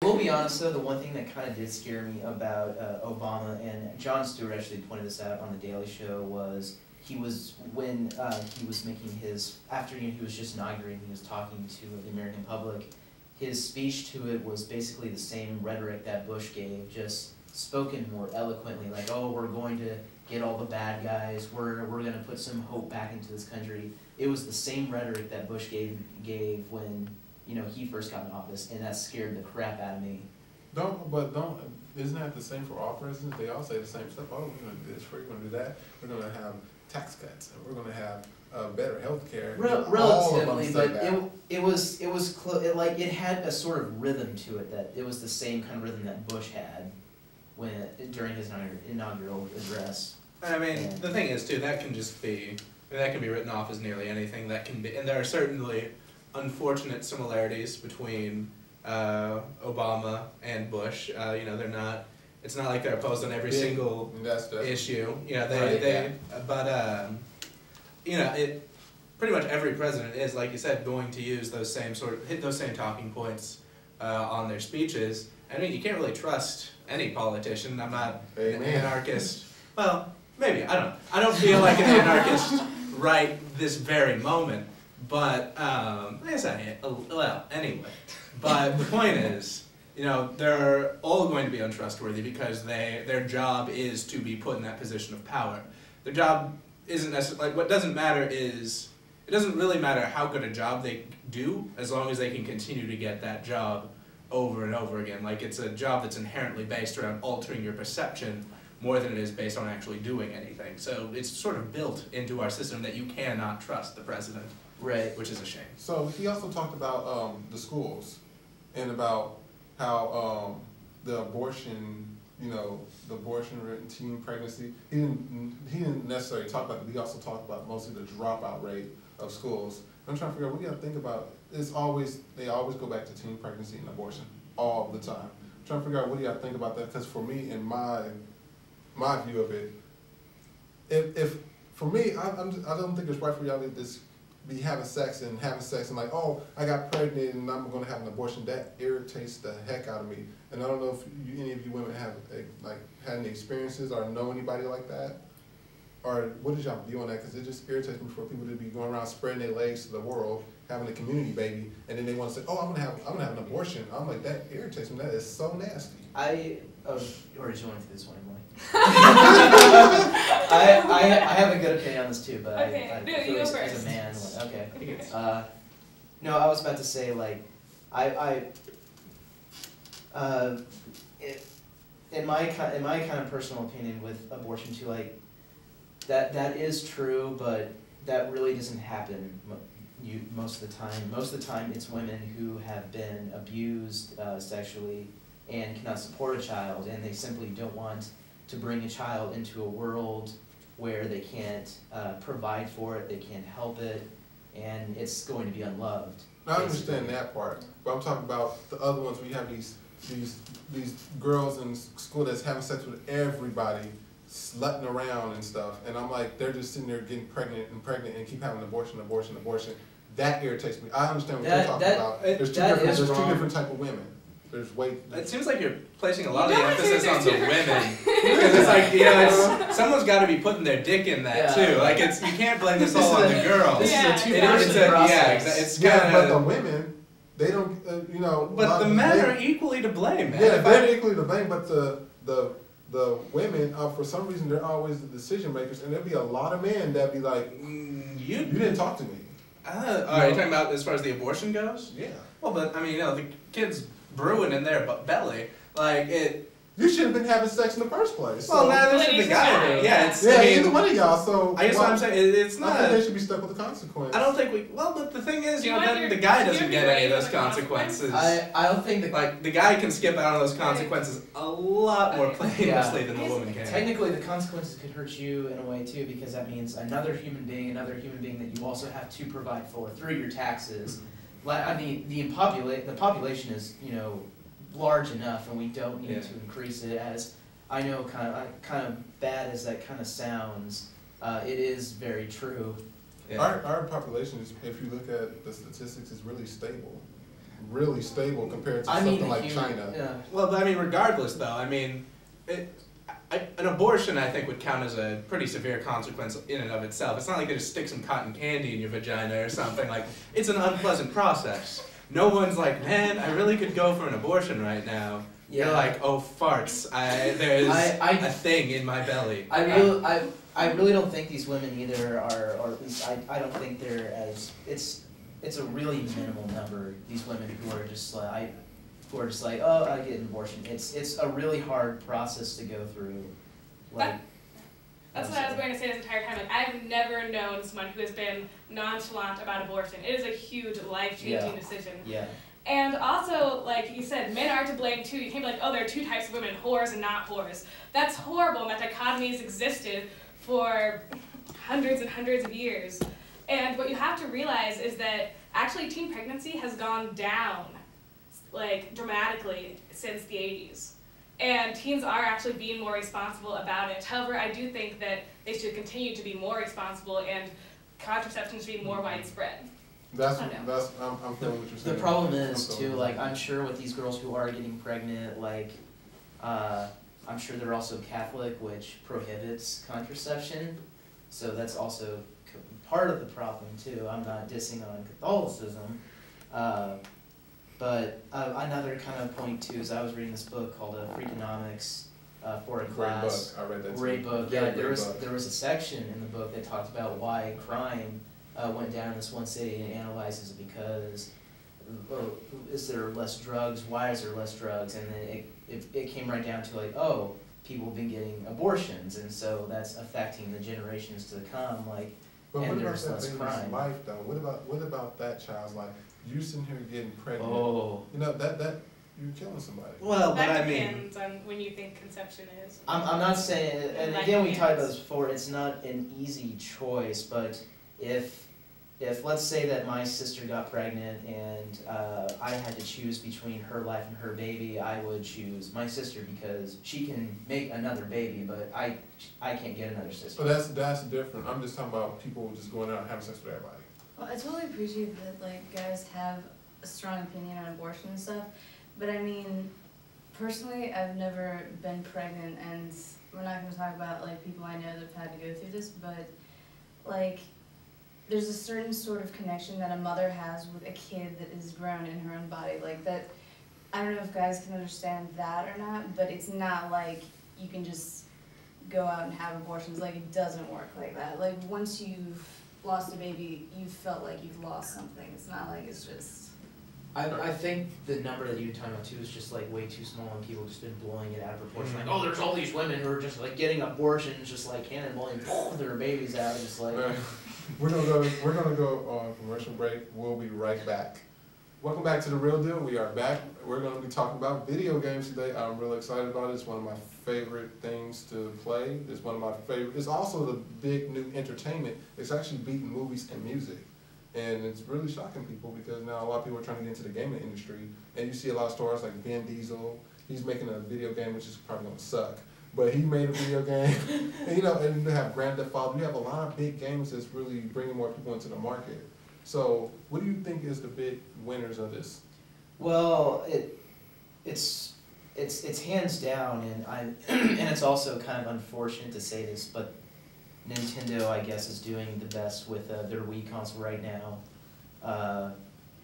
We'll be honest though, the one thing that kind of did scare me about Obama, and Jon Stewart actually pointed this out on the Daily Show, was when he was making his, after he was just inaugurating, he was talking to the American public, his speech to it was basically the same rhetoric that Bush gave, just spoken more eloquently, like, oh, we're going to get all the bad guys, we're going to put some hope back into this country. It was the same rhetoric that Bush gave when he first got in office, and that scared the crap out of me. Isn't that the same for all presidents? They all say the same stuff. Oh, we're going to do this, we're going to do that, we're going to have tax cuts, and we're going to have better health care. Relatively, but it had a sort of rhythm to it, that it was the same kind of rhythm that Bush had during his inaugural address. I mean, the thing is too, that can be written off as nearly anything. That can be, and there are certainly unfortunate similarities between Obama and Bush. They're not. It's not like they're opposed on every single issue. It pretty much every president is, like you said, going to use hit those same talking points on their speeches. I mean, you can't really trust any politician. I'm not an anarchist. Well, maybe, I don't know. I don't feel like an anarchist right this very moment, but yes, I am. Well, anyway. But the point is, they're all going to be untrustworthy because their job is to be put in that position of power. Their job isn't necessarily, like, what doesn't matter is, it doesn't really matter how good a job they do, as long as they can continue to get that job over and over again. Like, it's a job that's inherently based around altering your perception more than it is based on actually doing anything. So it's sort of built into our system that you cannot trust the president. Right. Which is a shame. So he also talked about the schools and about how the abortion, the abortion rate and teen pregnancy. He didn't necessarily talk about it, but he also talked about mostly the dropout rate of schools. I'm trying to figure out what you got to think about. They always go back to teen pregnancy and abortion all the time. I'm trying to figure out what do you got to think about that, because for me, in my view of it, if for me, I don't think it's right for y'all to just be having sex and like, oh, I got pregnant and I'm going to have an abortion. That irritates the heck out of me. And I don't know if any of you women have had any experiences or know anybody like that, or what is y'all view on that? Because it just irritates me for people to be going around spreading their legs to the world, having a community baby, and then they want to say, oh, I'm gonna have an abortion. I'm like, that irritates me. That is so nasty. You already joined for this one, Emily. I have a good opinion on this too, but okay. I feel as a man, okay. No, I was about to say, like, in my kind of personal opinion with abortion too, like, that is true, but that really doesn't happen most of the time. Most of the time, it's women who have been abused sexually and cannot support a child, and they simply don't want to bring a child into a world where they can't provide for it, they can't help it, and it's going to be unloved. Now, I understand that part, but I'm talking about the other ones where you have these girls in school that's having sex with everybody, slutting around and stuff, and I'm like, they're just sitting there getting pregnant and keep having abortion. That irritates me. I understand what you're talking about. There's two different type of women. It seems like you're placing a lot of the emphasis on the women, because it's like, someone's got to be putting their dick in that too. Like, you can't blame this all on the girls. This is a two-person process. But the women, they don't, But the men are equally to blame, man. Yeah, they're equally to blame, but the women, for some reason, they're always the decision makers, and there'd be a lot of men that'd be like, you didn't talk to me. Are you talking about as far as the abortion goes? Yeah. Well, but I mean, the kids brewing in their belly, like it. You shouldn't have been having sex in the first place. Well, neither should the guy. Yeah, either one of y'all. So I guess what I'm saying, it's not. I think they should be stuck with the consequence. I don't think well, but the thing is, then the guy doesn't get any of those consequences. I don't think that, like, the guy can skip out on those consequences a lot more painlessly than the woman can. Technically, the consequences could hurt you in a way too, because that means another human being that you also have to provide for through your taxes. I mean, the population is, large enough, and we don't need to increase it. As I know, kind of bad as that kind of sounds, it is very true. Yeah. Our population is, if you look at the statistics, is really stable. really stable compared to something like China. Yeah. Well, but I mean, regardless, though, I mean, an abortion, I think, would count as a pretty severe consequence in and of itself. It's not like they just stick some cotton candy in your vagina or something. Like, it's an unpleasant process. No one's like, man, I really could go for an abortion right now. Yeah. You're like, oh, farts. There's a thing in my belly. I really don't think these women either are, or at least I don't think they're as, it's a really minimal number, these women who are just like, oh, I get an abortion. It's a really hard process to go through. Like, that's what I was going to say this entire time. Like, I've never known someone who has been nonchalant about abortion. It is a huge life-changing decision. Yeah. And also, like you said, men are to blame too. You can't be like, oh, there are two types of women, whores and not whores. That's horrible, and that dichotomy has existed for hundreds and hundreds of years. And what you have to realize is that actually teen pregnancy has gone down, like, dramatically since the 80s. And teens are actually being more responsible about it. However, I do think that they should continue to be more responsible and contraception should be more widespread. I'm feeling what you're saying. The problem is too, like, I'm sure with these girls who are getting pregnant, like, I'm sure they're also Catholic, which prohibits contraception. So that's also part of the problem too. I'm not dissing on Catholicism. But another kind of point too is I was reading this book called Freakonomics for a class. Great book. I read that too. Great book. Yeah, there was a section in the book that talked about why crime went down in this one city, and analyzes it because is there less drugs? Why is there less drugs? And then it came right down to like, oh, people have been getting abortions, and so that's affecting the generations to come. Like, but and what about there's that less baby's crime. life though? What about that child's life? You sitting here getting pregnant. Oh. You know that you're killing somebody. Well, but That I mean, depends on when you think conception is. I'm not saying, and again we talked about this before, it's not an easy choice, but if let's say that my sister got pregnant and I had to choose between her life and her baby, I would choose my sister because she can make another baby, but I can't get another sister. So that's different. I'm just talking about people just going out and having sex with everybody. Well, I totally appreciate that, like, guys have a strong opinion on abortion and stuff, but I mean, personally, I've never been pregnant, and we're not going to talk about, like, people I know that have had to go through this, but, like, there's a certain sort of connection that a mother has with a kid that is grown in her own body, like, that, I don't know if guys can understand that or not, but it's not like you can just go out and have abortions, like, it doesn't work like that. Like, once you've lost a baby, you felt like you've lost something. It's not like it's just. I think the number that you were talking about too is just like way too small, and people just been blowing it out of proportion. Like, oh, there's all these women who are just like getting abortions, just like cannonballing their babies out, just like. We're gonna go on commercial break. We'll be right back. Welcome back to The Real Deal. We are back. We're gonna be talking about video games today. I'm really excited about it. It's one of my favorite things to play. It's one of my favorite. It's also the big new entertainment. It's actually beating movies and music. And it's really shocking people because now a lot of people are trying to get into the gaming industry. And you see a lot of stars like Vin Diesel. He's making a video game which is probably gonna suck. But he made a video game. And, you know, and you have Grand Theft Auto. You have a lot of big games that's really bringing more people into the market. So what do you think is the big winners of this? Well, it's hands down, and and it's also kind of unfortunate to say this, but Nintendo, I guess, is doing the best with their Wii console right now.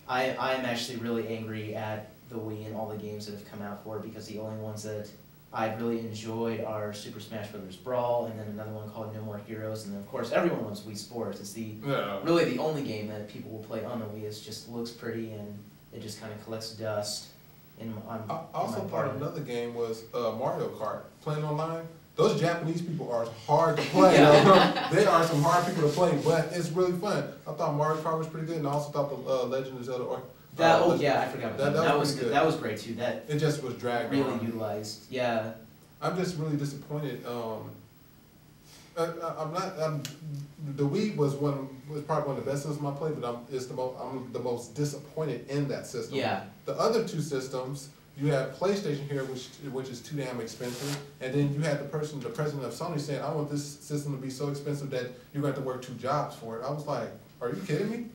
I'm actually really angry at the Wii and all the games that have come out for it, because the only ones that I've really enjoyed are Super Smash Bros. Brawl, and then another one called No More Heroes, and then of course everyone loves Wii Sports. It's really the only game that people will play on the Wii. It just looks pretty and it just kind of collects dust. Also, part of another game was Mario Kart. Playing online, those Japanese people are hard to play. They are some hard people to play, but it's really fun. I thought Mario Kart was pretty good, and I also thought the Legend of Zelda. Yeah, I forgot about that. That was great too. It just was dragged really on. utilized. Yeah. I'm just really disappointed. The Wii was probably one of the best systems I played, but I'm the most disappointed in that system. Yeah. The other two systems, you have PlayStation here, which is too damn expensive, and then you had the president of Sony saying, "I want this system to be so expensive that you're going to have to work 2 jobs for it." I was like, "Are you kidding me?"